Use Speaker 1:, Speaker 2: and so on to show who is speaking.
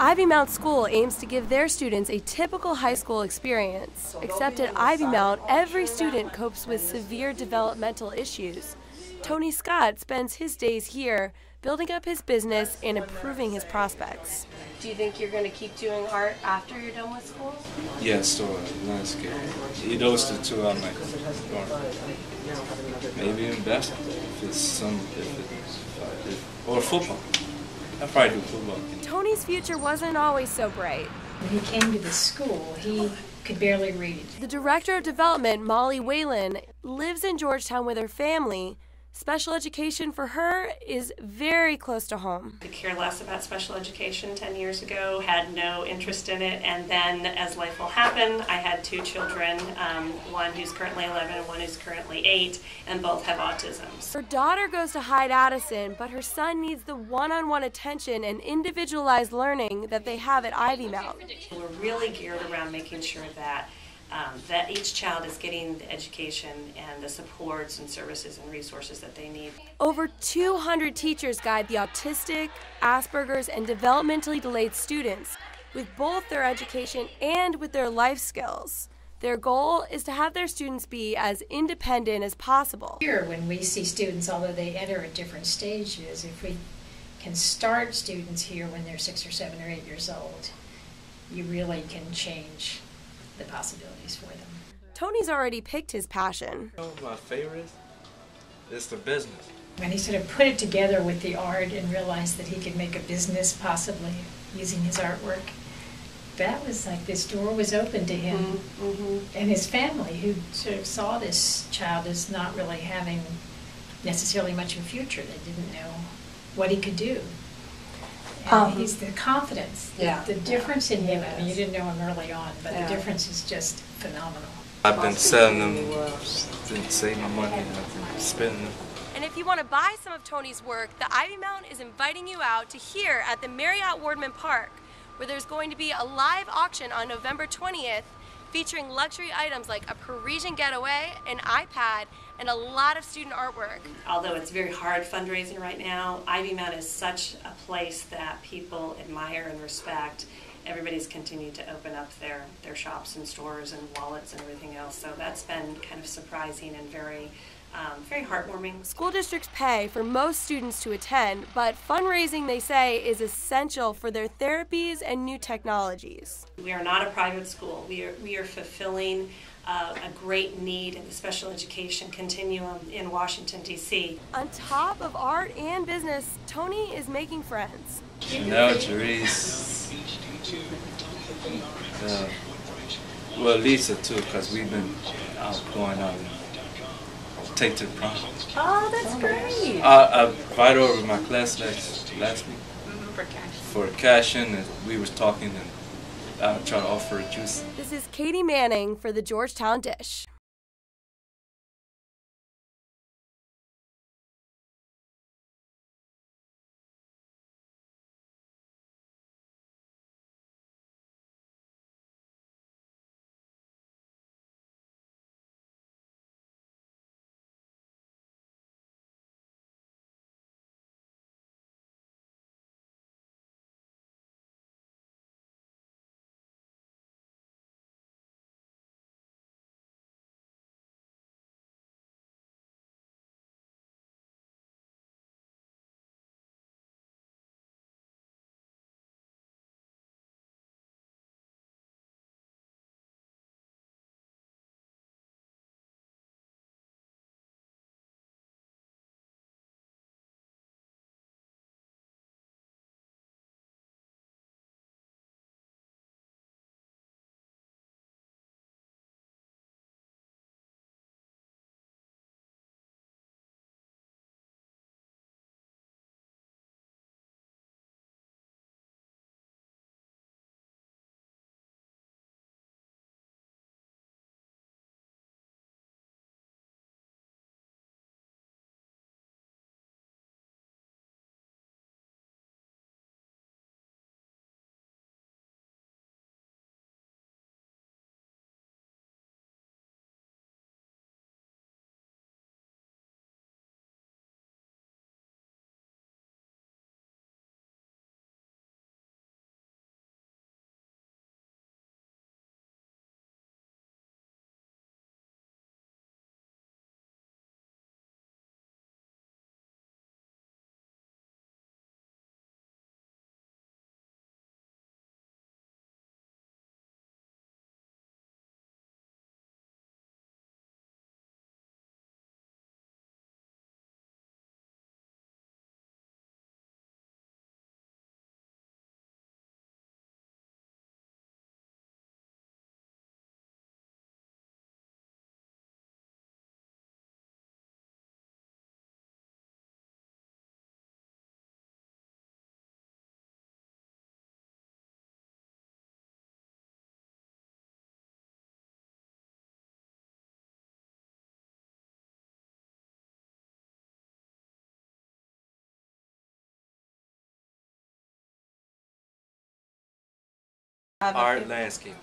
Speaker 1: Ivy Mount School aims to give their students a typical high school experience, except at Ivy Mount, every student copes with severe developmental issues. Tony Scott spends his days here building up his business and improving his prospects. Do you think you're going to keep doing art after you're done with school?
Speaker 2: Yes, so landscape. Those are the two I might maybe even basketball or football. I'll probably do football.
Speaker 1: Tony's future wasn't always so bright.
Speaker 3: When he came to the school, he could barely read.
Speaker 1: The director of development, Molly Whalen, lives in Georgetown with her family. Special education for her is very close to home.
Speaker 4: I cared less about special education 10 years ago, had no interest in it, and then as life will happen, I had two children, one who's currently 11 and one who's currently 8, and both have autism.
Speaker 1: Her daughter goes to Hyde-Addison, but her son needs the one-on-one attention and individualized learning that they have at Ivy Mount.
Speaker 4: We're really geared around making sure that that each child is getting the education and the supports and services and resources that they need.
Speaker 1: Over 200 teachers guide the autistic, Asperger's, and developmentally delayed students with both their education and with their life skills. Their goal is to have their students be as independent as possible.
Speaker 3: Here, when we see students, although they enter at different stages, if we can start students here when they're 6 or 7 or 8 years old, you really can change the possibilities for them.
Speaker 1: Tony's already picked his passion.
Speaker 2: My favorite is the business.
Speaker 3: When he sort of put it together with the art and realized that he could make a business possibly using his artwork, that was like this door was open to him and his family, who sort of saw this child as not really having necessarily much of a future. They didn't know what he could do. And he's the confidence, the difference in him. I mean, you didn't know him early on, but the difference is just phenomenal.
Speaker 2: I've been selling them, been saving my money, and I've been spending them.
Speaker 1: And if you want to buy some of Tony's work, the Ivy Mount is inviting you out to here at the Marriott Wardman Park, where there's going to be a live auction on November 20th featuring luxury items like a Parisian getaway, an iPad, and a lot of student artwork.
Speaker 4: Although it's very hard fundraising right now, Ivy Mount is such a place that people admire and respect. Everybody's continued to open up their shops and stores and wallets and everything else, so that's been kind of surprising and very heartwarming.
Speaker 1: School districts pay for most students to attend, but fundraising, they say, is essential for their therapies and new technologies.
Speaker 4: We are not a private school. We are fulfilling a great need in the special education continuum in Washington, D.C.
Speaker 1: On top of art and business, Tony is making friends.
Speaker 2: Now, Therese, well, Lisa too, because we've been going out and take to the prom.
Speaker 5: Oh, that's great.
Speaker 2: I invited over my class last week for cash in, and we was talking, and I tried to offer a juice.
Speaker 1: This is Katie Manning for the Georgetown Dish.
Speaker 2: art landscaping.